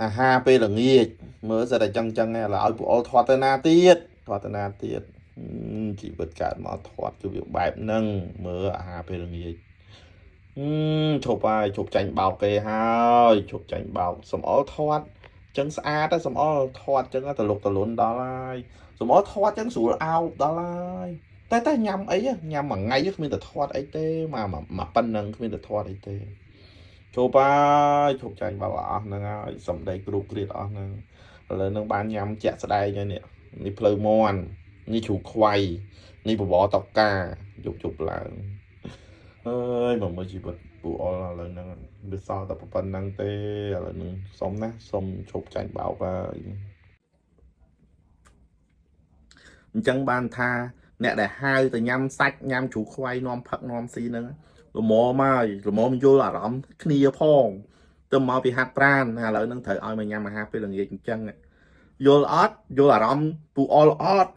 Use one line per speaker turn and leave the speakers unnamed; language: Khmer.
អាហារពេលល្ងាចមើលស្អីតែចឹងឯងឡើយឲ្យពួកអល់ធាត់ទៅណាទៀតធាត់ទៅណាទៀតជីវិតកើតមកធាត់គឺវាបែបហ្នឹងមើលអាហារពេលល្ងាចឈប់ហើយឈប់ចាញ់បោកគេហើយឈប់ចាញ់បោកសំអល់ធាត់ចឹងស្អាតតែសំអល់ធាត់ចឹងទៅលុកទៅលុនដល់ហើយសំអល់ធាត់ចឹងស្រួលអោបដល់ហើយតែញ៉ាំអីញ៉ាំមួយថ្ងៃគ្មានតែធាត់អីទេមកប៉ុណ្្នឹងគ្មានតែធាត់អីទេជប់ហើយឈប់ចាញ់បោកអស់ហ្នឹងហើយសំដីគ្រូគ្រៀតអស់ហ្នឹងឥឡូវនឹងបានញ៉ាំជាក់ស្ដែងហើយនេះផ្លូវមន់នេះជ្រូកខ្វៃនេះបបរតកាជប់ឡើងអើយមកមើលជីវិតពូអល់ឥឡូវហ្នឹងវាសល់តែប៉ុណ្្នឹងទេឥឡូវហ្នឹងសុំឈប់ចាញ់បោកហើយអញ្ចឹងបានថាអ្នកដែលហៅទៅញ៉ាំសាច់ញ៉ាំជ្រូកខ្វៃនាំផឹកនាំស៊ីហ្នឹងល្មមហើយល្មមយល់អារម្មណ៍គ្នាផងទៅមកពីហាត់ប្រាណឥឡូវហ្នឹងត្រូវឲ្យមកញ៉ាំអាហារពេលល្ងាចអញ្ចឹងយល់អត់យល់អារម្មណ៍ពូអល់អត់